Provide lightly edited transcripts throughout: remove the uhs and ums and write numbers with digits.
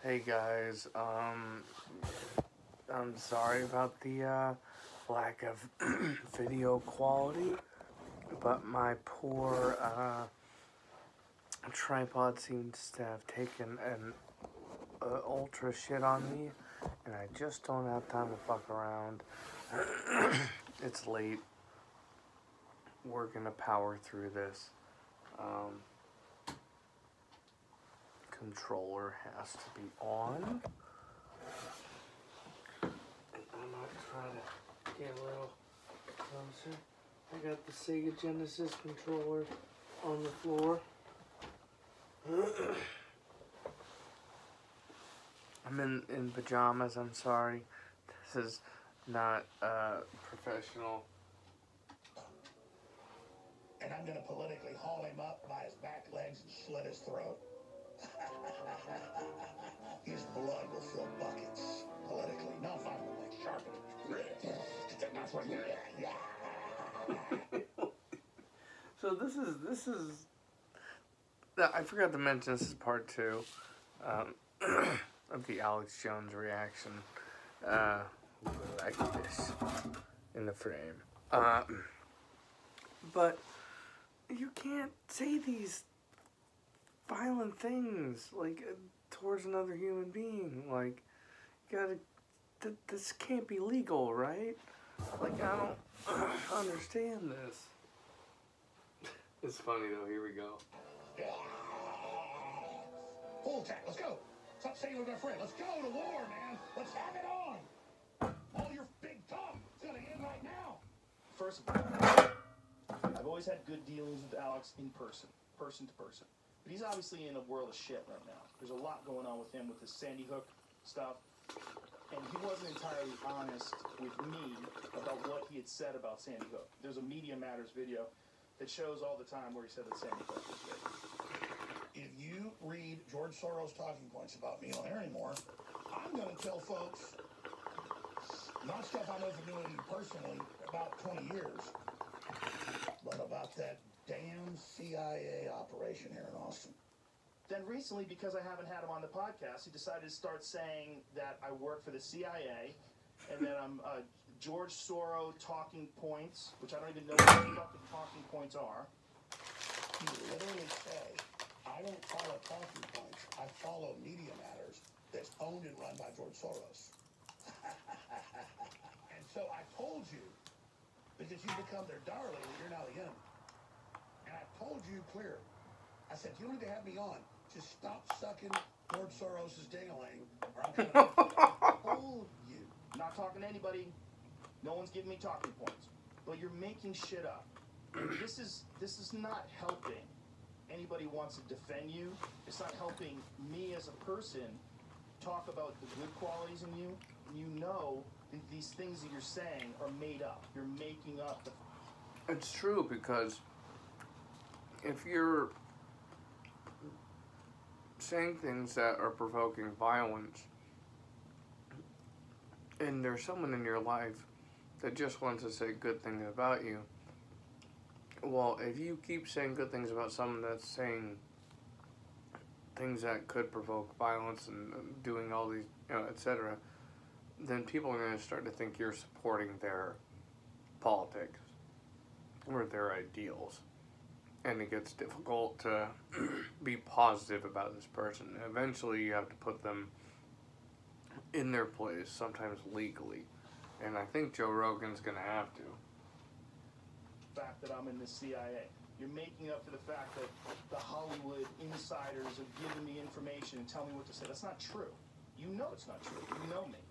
Hey guys, I'm sorry about the lack of video quality, but my poor tripod seems to have taken an ultra shit on me, and I just don't have time to fuck around. It's late. We're gonna power through this. Controller has to be on. I'm gonna try to get a little closer. I got the Sega Genesis controller on the floor. I'm in pajamas, I'm sorry. This is not professional. And I'm gonna politically haul him up by his back legs and slit his throat. His blood will fill buckets politically. No, fine with like sharpen it. So this is. I forgot to mention, this is part 2 of the Alex Jones reaction. Like this in the frame. But you can't say these violent things like towards another human being. Like, you gotta. This can't be legal, right? Like, I don't understand this. It's funny though. Here we go. Full attack. Let's go. Stop saying with our friend. Let's go to war, man. Let's have it on. All your big talk. It's gonna end right now. First of all, I've always had good dealings with Alex in person to person. But he's obviously in a world of shit right now. There's a lot going on with him with his Sandy Hook stuff. And he wasn't entirely honest with me about what he had said about Sandy Hook. There's a Media Matters video that shows all the time where he said that Sandy Hook was fake. If you read George Soros' talking points about me on air anymore, I'm going to tell folks, not stuff I know from knowing you personally about 20 years, but about that damn CIA operation here in Austin. Then recently, because I haven't had him on the podcast, he decided to start saying that I work for the CIA and that I'm George Soros talking points, which I don't even know what the fucking talking points are. He literally said, I don't follow talking points. I follow Media Matters that's owned and run by George Soros. And so I told you, because you become their darling and you're now the enemy. And I told you clear. I said, you don't need to have me on. Just stop sucking George Soros' ding-a-ling, or I'm going to hold you. Not talking to anybody. No one's giving me talking points. But you're making shit up. And this is not helping anybody who wants to defend you. It's not helping me as a person talk about the good qualities in you. You know that these things that you're saying are made up. You're making up the... It's true, because if you're saying things that are provoking violence, and there's someone in your life that just wants to say good things about you, well, if you keep saying good things about someone that's saying things that could provoke violence and doing all these, etc., then people are going to start to think you're supporting their politics or their ideals. And it gets difficult to be positive about this person. Eventually, you have to put them in their place, sometimes legally. And I think Joe Rogan's going to have to. The fact that I'm in the CIA. You're making up for the fact that the Hollywood insiders are giving me information and telling me what to say. That's not true. You know it's not true. You know me.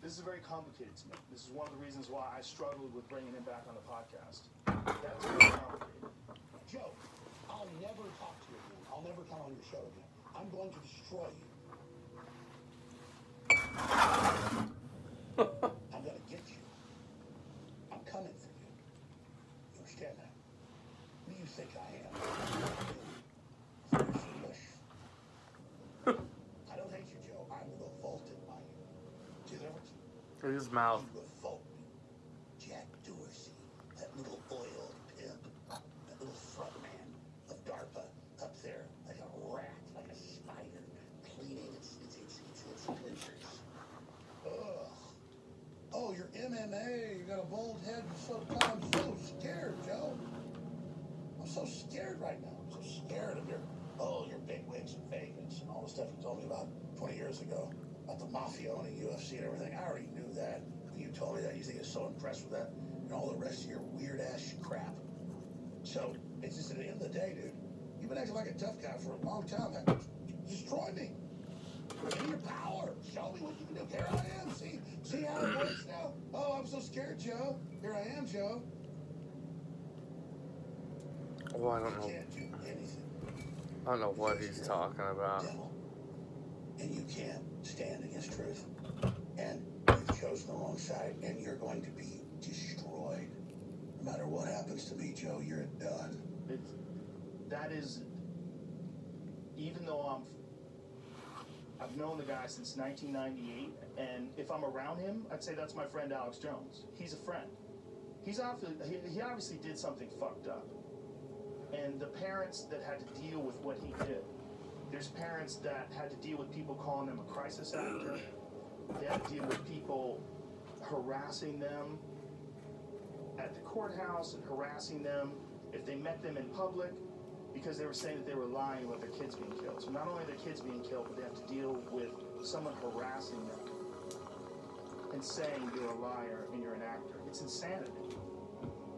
This is very complicated to me. This is one of the reasons why I struggled with bringing him back on the podcast. That's very complicated. Joe, I'll never talk to you again. I'll never come on your show again. I'm going to destroy you. I'm going to get you. I'm coming for you. You understand that? Who do you think I am? You're foolish. I don't hate you, Joe. I'm revolted by you. See the difference? Look at his mouth. You revolt me. Jack Dorsey, that little oiled pimp, that little front man of DARPA up there, like a rat, like a spider, cleaning its I'm so scared, Joe. I'm so scared right now. I'm so scared of your bigwigs in Vegas and all the stuff you told me about 20 years ago. About the mafia owning UFC and everything. I already knew that. When you told me that, you think I was so impressed with that and all the rest of your weird-ass crap. So, it's just at the end of the day, dude, you've been acting like a tough guy for a long time. Destroy me. Give me your power. Show me what you can do. Here I am. See how it works now? Oh, I'm so scared, Joe. Here I am, Joe. Well, I don't know. You can't do anything. I don't know what he's talking about. Devil. And you can't stand against truth. And you've chosen the wrong side, and you're going to be destroyed. No matter what happens to me, Joe, you're done. That is, even though I've known the guy since 1998, and if I'm around him, I'd say that's my friend Alex Jones. He's a friend. He obviously did something fucked up. And the parents that had to deal with what he did, there's parents that had to deal with people calling them a crisis actor. They had to deal with people harassing them at the courthouse and harassing them if they met them in public because they were saying that they were lying about their kids being killed. So not only are their kids being killed, but they have to deal with someone harassing them and saying you're a liar and you're an actor. It's insanity.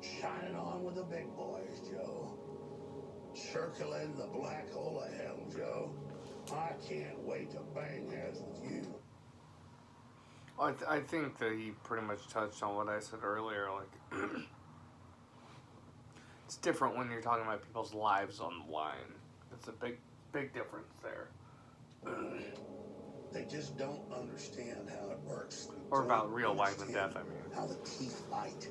Shining on with the big boys, Joe. Circling the black hole of hell, Joe. I can't wait to bang heads with you. I think that he pretty much touched on what I said earlier. Like, it's different when you're talking about people's lives on the line. It's a big difference there. They just don't understand how it works. Or about real life and death, I mean. How the teeth bite.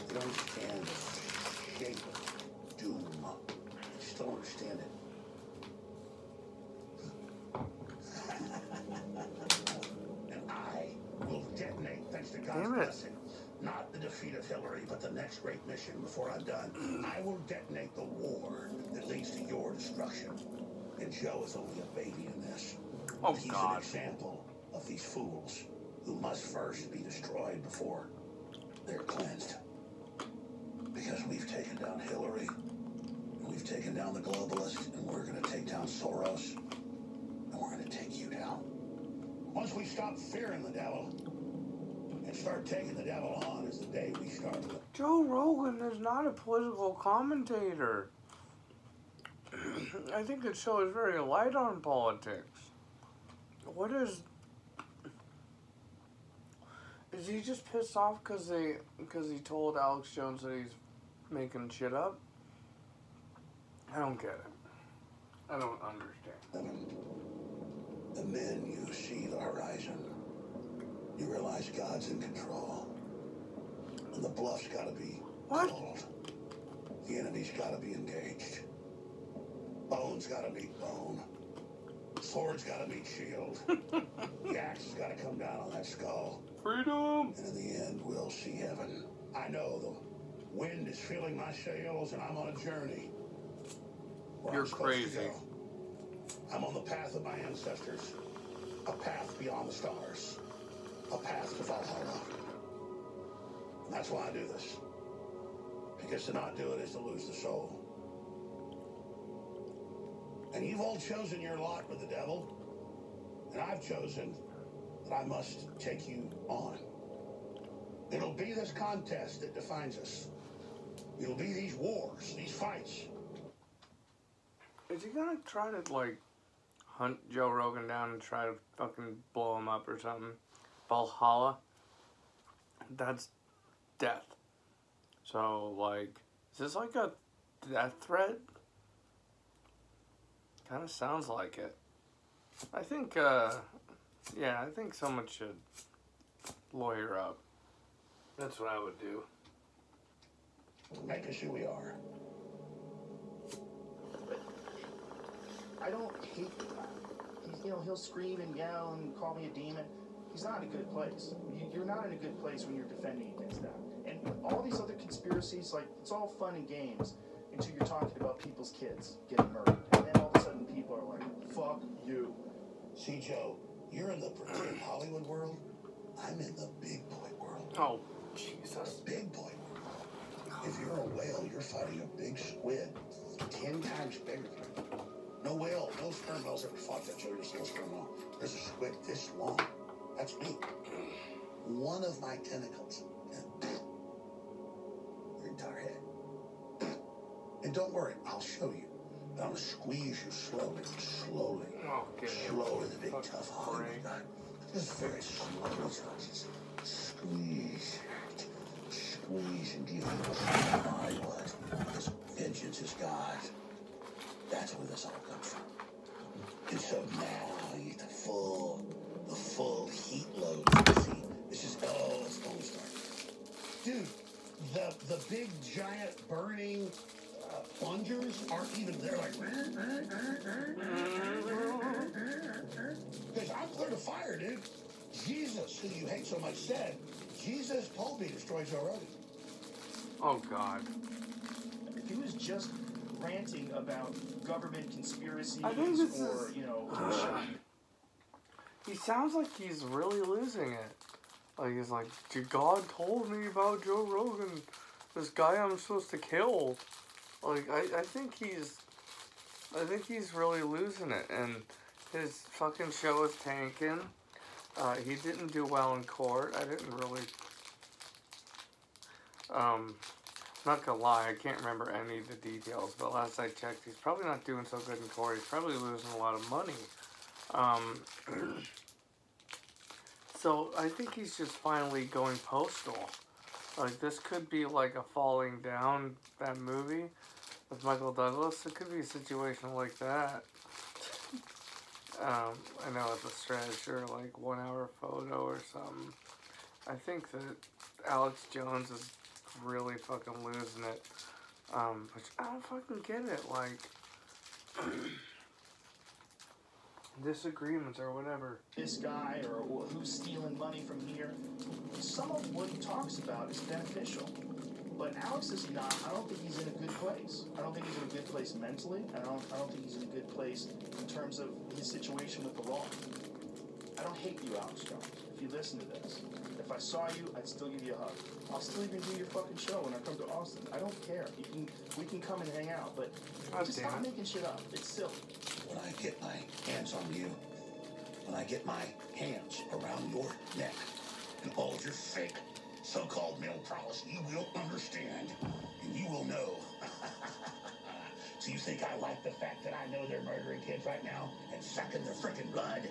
They don't understand the shape of doom. They just don't understand it. And I will detonate, thanks to God's blessing, not the defeat of Hillary, but the next great mission before I'm done. I will detonate the war that leads to your destruction. And Joe is only a baby in this. Oh, He's God. an example of these fools who must first be destroyed before they're cleansed. Because we've taken down Hillary, and we've taken down the globalists, and we're going to take down Soros, and we're going to take you down. Once we stop fearing the devil and start taking the devil on is the day we start. Joe Rogan is not a political commentator. I think the show is very light on politics. What is he just pissed off because he told Alex Jones that he's making shit up? I don't get it. I don't understand. And then you see the horizon. You realize God's in control. And the bluff's got to be called. The enemy's got to be engaged. Bone's got to meet bone. Sword's got to meet shield. The axe has got to come down on that skull. Freedom! And in the end, we'll see heaven. I know the wind is filling my sails, and I'm on a journey. Where You're I'm supposed to crazy. go. I'm on the path of my ancestors. A path beyond the stars. A path to Valhalla. And that's why I do this. Because to not do it is to lose the soul. And you've all chosen your lot with the devil. And I've chosen that I must take you on. It'll be this contest that defines us. It'll be these wars, these fights. Is he gonna try to, like, hunt Joe Rogan down and try to fucking blow him up or something? Valhalla? That's death. So, like, is this like a death threat? Kind of sounds like it. I think, yeah, I think someone should lawyer up. That's what I would do. Make us who we are. I don't hate the guy. He'll scream and yell and call me a demon. He's not in a good place. You're not in a good place when you're defending against that. And all these other conspiracies, like, it's all fun and games until you're talking about people's kids getting murdered. And then all of a sudden people are like, fuck you. See, Joe, you're in the pretend Hollywood world. I'm in the big boy world. Oh, Jesus. Big boy world. If you're a whale, you're fighting a big squid 10 times bigger than you. No whale, no sperm whales ever fought that Jody's little sperm whale. There's a squid this long. That's me. One of my tentacles. Your entire head. And don't worry, I'll show you. But I'm going to squeeze you slowly, slowly. Oh, Slowly, the big tough Hollywood guy. Just very slowly. Just squeeze. Squeeze and give you my blood. Because vengeance is God. That's where this all comes from. And so now you get the full heat load. See, this is, it's going to start. Dude, the big, giant, burning plungers aren't even there like... Because I'm clear to fire, dude. Jesus, who you hate so much, said, Jesus told me to destroy Joe Rogan. Oh, God. If he was just ranting about government conspiracies I think this or, is... you know, He sounds like he's really losing it. Like, he's like, God told me about Joe Rogan. This guy I'm supposed to kill. Like, I think he's really losing it. And his fucking show is tanking. He didn't do well in court. I didn't really... not gonna lie, I can't remember any of the details, but last I checked, he's probably not doing so good in court. He's probably losing a lot of money. So I think he's just finally going postal. Like, this could be like a Falling Down, that movie with Michael Douglas. It could be a situation like that. I know it's a stretch or like 1 hour photo or something. I think that Alex Jones is really fucking losing it. Which I don't fucking get it. Like, disagreements or whatever. this guy or who's stealing money from here, some of what he talks about is beneficial. But Alex is not. I don't think he's in a good place. I don't think he's in a good place mentally. I don't think he's in a good place in terms of his situation with the law. I don't hate you, Alex Jones. If you listen to this, if I saw you, I'd still give you a hug. I'll still even do your fucking show when I come to Austin. I don't care. We can come and hang out, but just stop making shit up. It's silly. When I get my hands on you, when I get my hands around your neck and all of your fake so-called male prowess, you will understand and you will know. So you think I like the fact that I know they're murdering kids right now and sucking their freaking blood?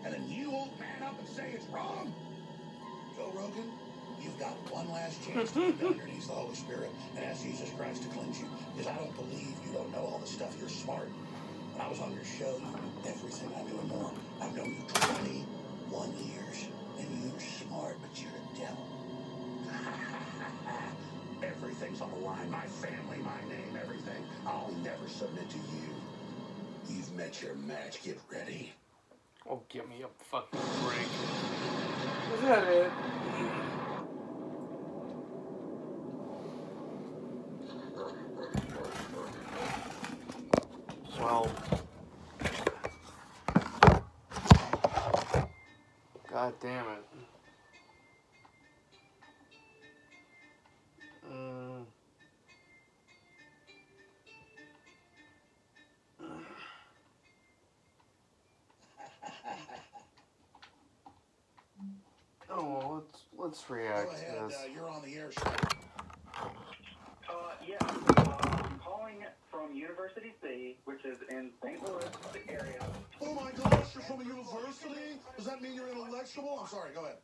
And then you won't man up and say it's wrong? Joe Rogan, you've got one last chance to get underneath the Holy Spirit and ask Jesus Christ to cleanse you. Because I don't believe you don't know all the stuff. You're smart. When I was on your show, you knew everything I knew and more. I've known you 21 years, and you're smart, but you're a devil. Everything's on the line. My family, my name, everything. I'll never submit to you. You've met your match. Get ready. Oh, give me a fucking break. Is that it? Well, God damn it. Oh, well, let's react Go ahead, to this. you're on the air. Yeah, I'm calling from University City, which is in St. Louis, the area. Oh my gosh, you're from a university? Does that mean you're intellectual? I'm sorry, go ahead.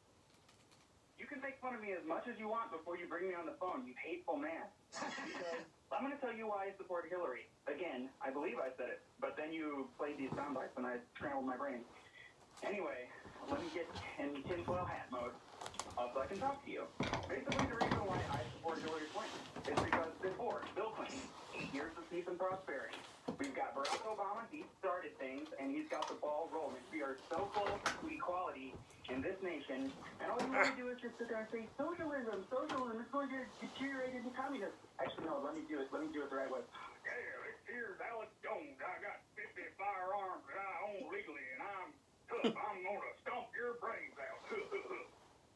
You can make fun of me as much as you want before you bring me on the phone, you hateful man. Because I'm going to tell you why I support Hillary. Again, I believe I said it, but then you played these sound bites and I scrambled my brain. Anyway, let me get in tinfoil hat mode so I can talk to you. Basically, the reason why I support Hillary Clinton is because before Bill Clinton, 8 years of peace and prosperity. We've got Barack Obama, he started things, and he's got the ball rolling. We are so close to equality in this nation, and all you want to do is just sit there and say, socialism, it's going to deteriorate into communism. Actually, no, let me do it the right way. Yeah, here's Alex Jones. I got 50 firearms that I own legally, and I'm tough. I'm going to stomp your brains out.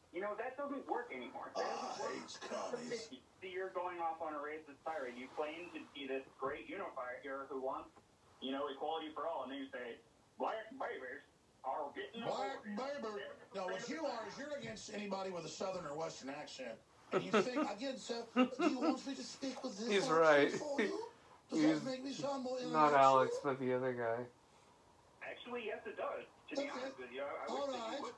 You know, that doesn't work anymore. That doesn't work. It's commies. See, you're going off on a racist tirade. You claim to be this great unifier here who wants, you know, equality for all, and then you say, black babies are getting Black baby. No, what you are is you're against anybody with a southern or western accent. And you think, again, so, do you want me to speak with this He's accent right. for you? Does He's that make me sound more not intellectual? Alex, but the other guy. Actually, yes, it does. To be honest with you, I All wish that right. you would.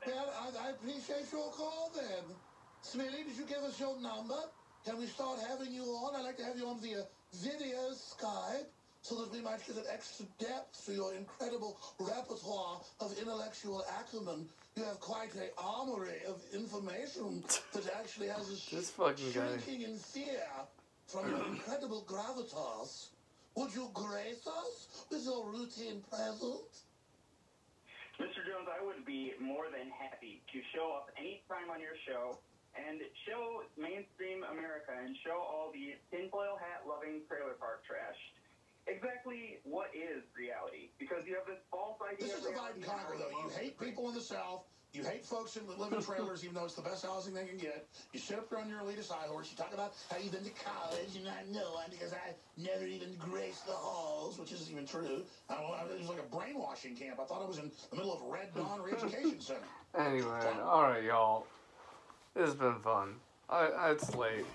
Well, I appreciate your call then. Smitty, did you give us your number? Can we start having you on? I'd like to have you on via video Skype so that we might get an extra depth to your incredible repertoire of intellectual acumen. You have quite an armory of information that actually has us This fucking guy. shrinking in fear from your incredible gravitas. Would you grace us with your routine presence? Mr. Jones, I would be more than happy to show up anytime on your show and show mainstream America and show all the tinfoil hat loving trailer park trash exactly what is reality. Because you have this false idea. This is the divide and conquer, though. You hate people in the South. You hate folks who live in trailers, even though it's the best housing they can get. You sit up there on your elitist high horse. You talk about how you've been to college, and I know because I never even graced the halls, which isn't even true. It was like a brainwashing camp. I thought I was in the middle of Red Dawn Re-Education Center. Anyway, alright, y'all. This has been fun. It's late.